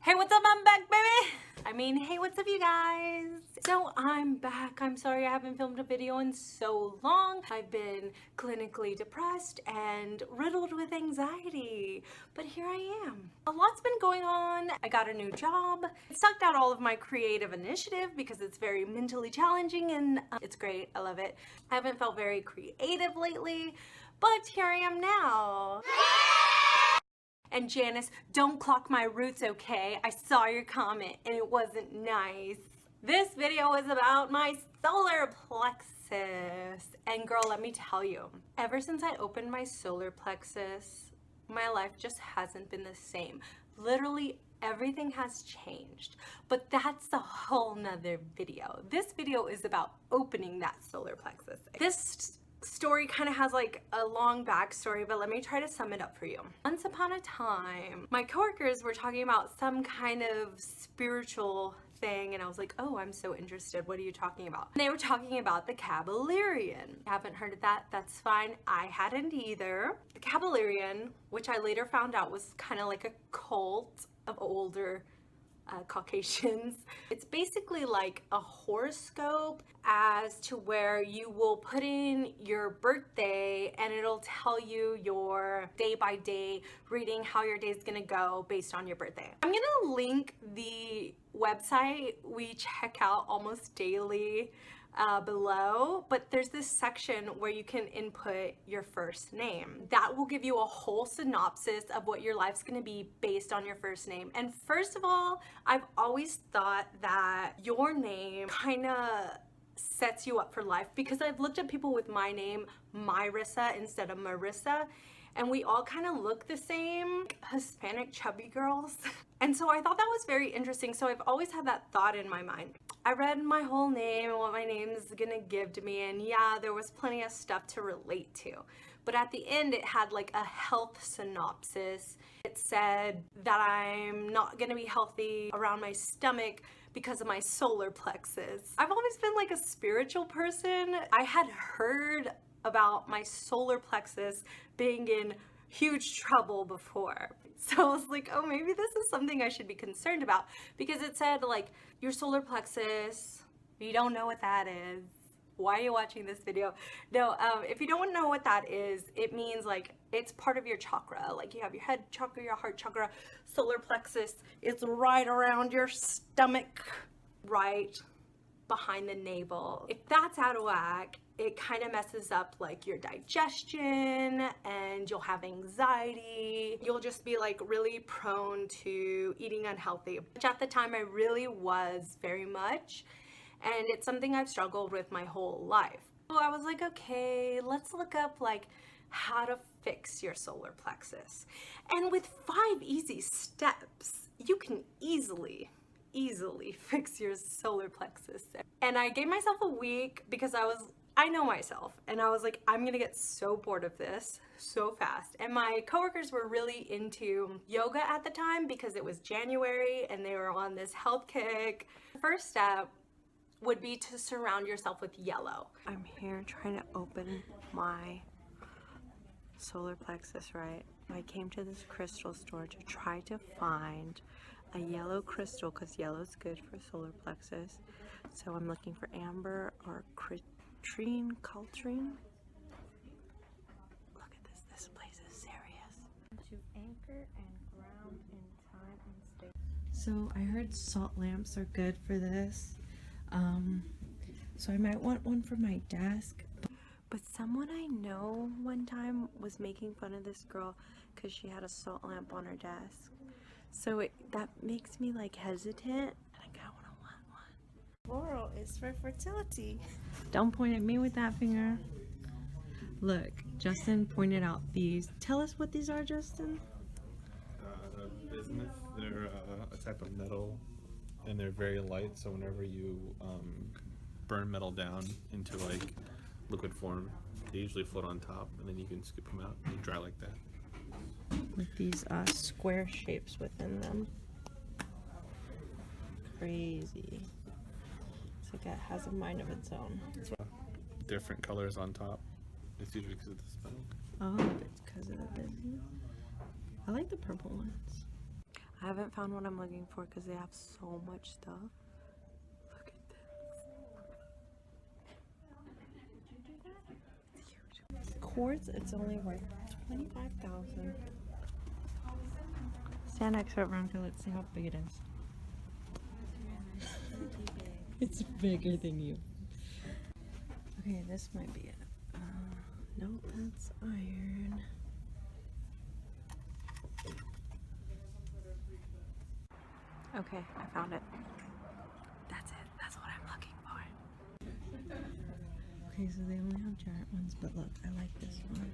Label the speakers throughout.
Speaker 1: Hey, what's up? I'm back, baby! Hey, what's up, you guys? So I'm back. I'm sorry I haven't filmed a video in so long. I've been clinically depressed and riddled with anxiety, but here I am. A lot's been going on. I got a new job. It sucked out all of my creative initiative because it's very mentally challenging and it's great. I love it. I haven't felt very creative lately, but here I am now. And Janice, don't clock my roots, okay? I saw your comment and it wasn't nice. This video is about my solar plexus. And girl, let me tell you, ever since I opened my solar plexus, my life just hasn't been the same. Literally everything has changed, but that's a whole nother video. This video is about opening that solar plexus. This story kind of has like a long backstory, but let me try to sum it up for you. Once upon a time, my coworkers were talking about some kind of spiritual thing, and I was like, oh, I'm so interested. What are you talking about? And they were talking about the Kabbalion. Haven't heard of that? That's fine. I hadn't either. The Kabbalion, which I later found out was kind of like a cult of older Caucasians. It's basically like a horoscope as to where you will put in your birthday and it'll tell you your day by day reading, how your day is gonna go based on your birthday. I'm gonna link the website we check out almost daily below, but there's this section where you can input your first name. That will give you a whole synopsis of what your life's gonna be based on your first name. And first of all, I've always thought that your name kind of sets you up for life, because I've looked at people with my name, Myrissa instead of Myrissa, and we all kind of look the same, Hispanic chubby girls. And so I thought that was very interesting. So I've always had that thought in my mind. I read my whole name and what my name is gonna give to me, and yeah, there was plenty of stuff to relate to. But at the end, it had like a health synopsis. It said that I'm not gonna be healthy around my stomach because of my solar plexus. I've always been like a spiritual person. I had heard about my solar plexus being in huge trouble before. So I was like, oh, maybe this is something I should be concerned about, because it said like your solar plexus, you don't know what that is. Why are you watching this video? No, if you don't know what that is, it means like it's part of your chakra. Like you have your head chakra, your heart chakra, solar plexus is right around your stomach, right behind the navel. If that's out of whack, it kind of messes up like your digestion and you'll have anxiety. You'll just be like really prone to eating unhealthy, which at the time I really was very much. And it's something I've struggled with my whole life. So I was like, okay, let's look up like how to fix your solar plexus. And with 5 easy steps, you can easily fix your solar plexus. And I gave myself a week because I know myself, and I was like, I'm gonna get so bored of this so fast. And my coworkers were really into yoga at the time because it was January and they were on this health kick. The first step would be to surround yourself with yellow. I'm here trying to open my solar plexus, right? I came to this crystal store to try to find a yellow crystal because yellow is good for solar plexus. So I'm looking for amber or citrine. Look at this. This place is serious. To anchor and ground in time and space. So I heard salt lamps are good for this. So I might want one for my desk. But someone I know one time was making fun of this girl because she had a salt lamp on her desk. So that makes me like hesitant, and I kind of want one. Floral is for fertility. Don't point at me with that finger. Look, Justin pointed out these. Tell us what these are, Justin.
Speaker 2: Bismuth. They're a type of metal, and they're very light. So whenever you burn metal down into like liquid form, they usually float on top, and then you can scoop them out and dry like that.
Speaker 1: With these square shapes within them. Crazy. It's like it has a mind of its own.
Speaker 2: Different colors on top. It's usually because of the smoke.
Speaker 1: Oh, it's because of the business. I like the purple ones. I haven't found what I'm looking for because they have so much stuff. Look at this. Quartz, it's only worth $25,000. Stand next to it, Veronica. Let's see how big it is. It's bigger than you. Okay, this might be it. No, that's iron. Okay, I found it. That's it. That's what I'm looking for. Okay, so they only have giant ones, but look, I like this one.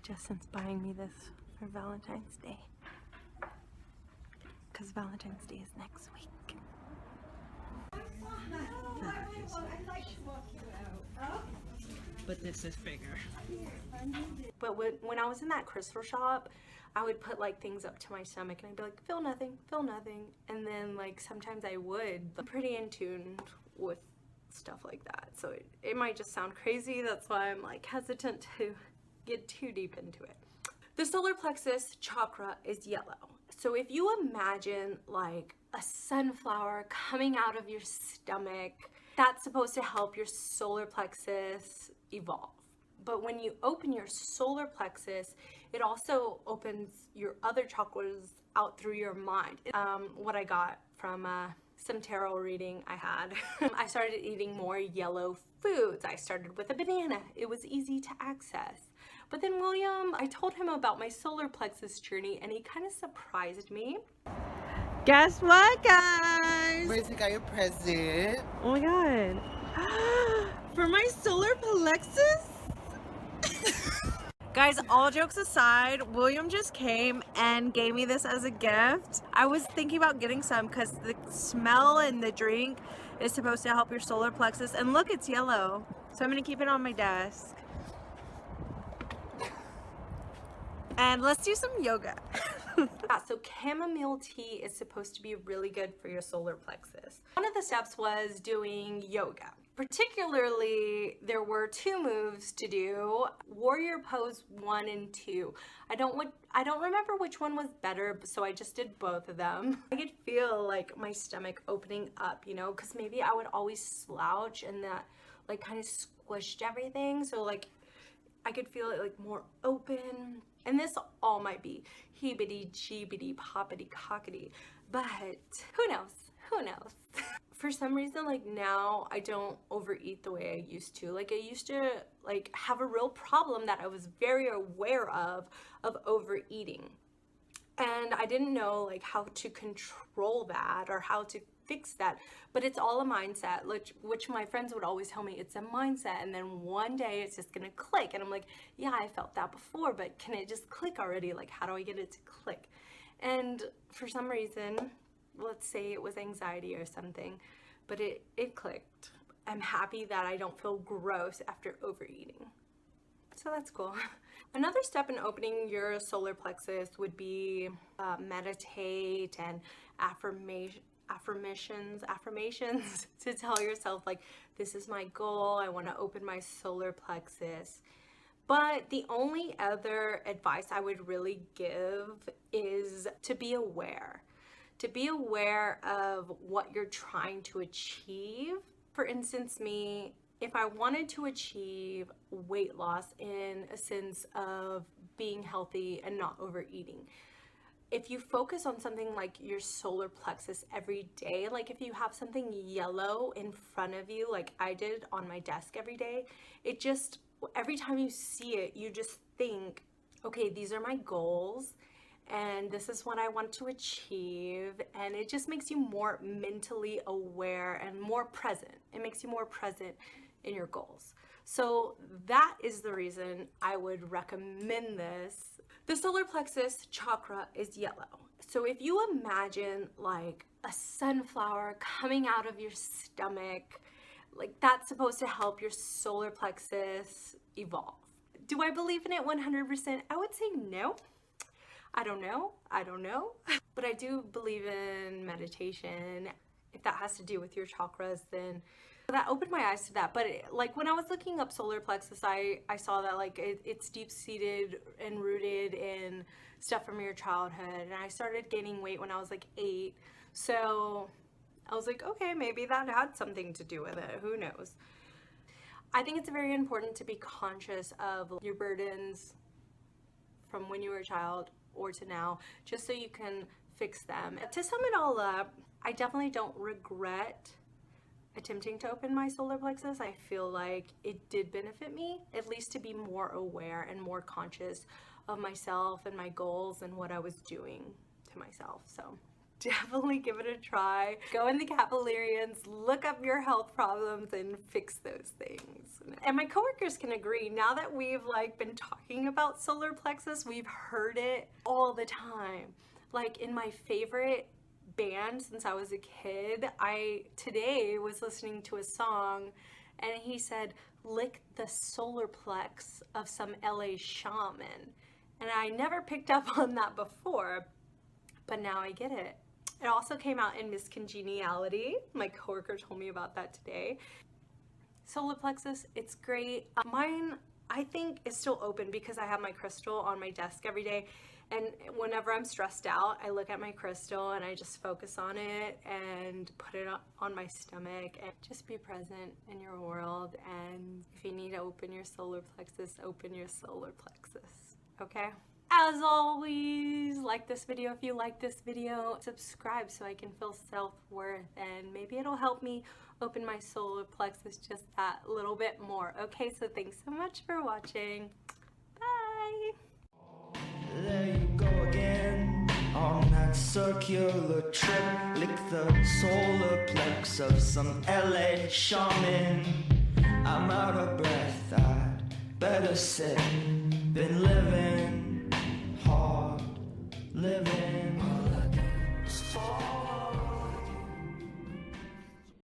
Speaker 1: Justin's buying me this for Valentine's Day. Because Valentine's Day is next week. That is but this is bigger. But when I was in that crystal shop, I would put like things up to my stomach and I'd be like, feel nothing, feel nothing. And then like sometimes I would. But I'm pretty in tune with stuff like that. So it might just sound crazy. That's why I'm like hesitant to get too deep into it. The solar plexus chakra is yellow. So if you imagine like a sunflower coming out of your stomach, that's supposed to help your solar plexus evolve. But when you open your solar plexus, it also opens your other chakras out through your mind. What I got from some tarot reading I had. I started eating more yellow foods. I started with a banana. It was easy to access. But then William, I told him about my solar plexus journey and he kind of surprised me. Guess what, guys?
Speaker 3: Myrissa got your present.
Speaker 1: Oh my god. For my solar plexus? Guys, all jokes aside, William just came and gave me this as a gift. I was thinking about getting some because the smell in the drink is supposed to help your solar plexus. And look, it's yellow. So I'm gonna keep it on my desk. And let's do some yoga. Yeah, so chamomile tea is supposed to be really good for your solar plexus. One of the steps was doing yoga. Particularly, there were 2 moves to do, warrior pose 1 and 2. I don't remember which one was better, so I just did both of them. I could feel like my stomach opening up, you know, because maybe I would always slouch and that like kind of squished everything. So like I could feel it like more open. And this all might be heebity jeebity poppity cockity, but who knows? Who knows? For some reason, like now I don't overeat the way I used to. Like I used to like have a real problem that I was very aware of overeating. And I didn't know like how to control that or how to fix that, but it's all a mindset, which my friends would always tell me it's a mindset, and then one day it's just gonna click. And I'm like, yeah, I felt that before, but can it just click already? Like, how do I get it to click? And for some reason, let's say it was anxiety or something, but it clicked. I'm happy that I don't feel gross after overeating. So that's cool. Another step in opening your solar plexus would be meditate and affirmations to tell yourself like, this is my goal. I want to open my solar plexus. But the only other advice I would really give is to be aware. To be aware of what you're trying to achieve. For instance, me, if I wanted to achieve weight loss in a sense of being healthy and not overeating, if you focus on something like your solar plexus every day, like if you have something yellow in front of you, like I did on my desk every day, it just, every time you see it, you just think, okay, these are my goals and this is what I want to achieve. And it just makes you more mentally aware and more present. It makes you more present in your goals. So that is the reason I would recommend this. The solar plexus chakra is yellow. So if you imagine like a sunflower coming out of your stomach, like that's supposed to help your solar plexus evolve. Do I believe in it 100%? I would say no. I don't know. But I do believe in meditation. If that has to do with your chakras, then that opened my eyes to that. But like when I was looking up solar plexus, I saw that like it's deep-seated and rooted in stuff from your childhood. And I started gaining weight when I was like 8. So I was like, okay, maybe that had something to do with it. Who knows? I think it's very important to be conscious of your burdens from when you were a child or to now, just so you can fix them. To sum it all up, I definitely don't regret attempting to open my solar plexus. I feel like it did benefit me, at least to be more aware and more conscious of myself and my goals and what I was doing to myself. So definitely give it a try. Go in the Capillarians, look up your health problems and fix those things. And my coworkers can agree, now that we've like been talking about solar plexus, we've heard it all the time. Like in my favorite band since I was a kid, I today was listening to a song and he said, lick the solar plex of some LA shaman. And I never picked up on that before, but now I get it. It also came out in Miss Congeniality. My coworker told me about that today. Solar plexus, it's great. Mine, I think, is still open because I have my crystal on my desk every day. And whenever I'm stressed out, I look at my crystal and I just focus on it and put it on my stomach and just be present in your world. And if you need to open your solar plexus, open your solar plexus, okay? As always, like this video if you like this video, subscribe so I can feel self-worth, and maybe it'll help me open my solar plexus just that little bit more. Okay, so thanks so much for watching. Bye!
Speaker 4: There you go again, on that circular trip. Lick the solar plex of some LA shaman. I'm out of breath, I'd better sit. Been living hard, living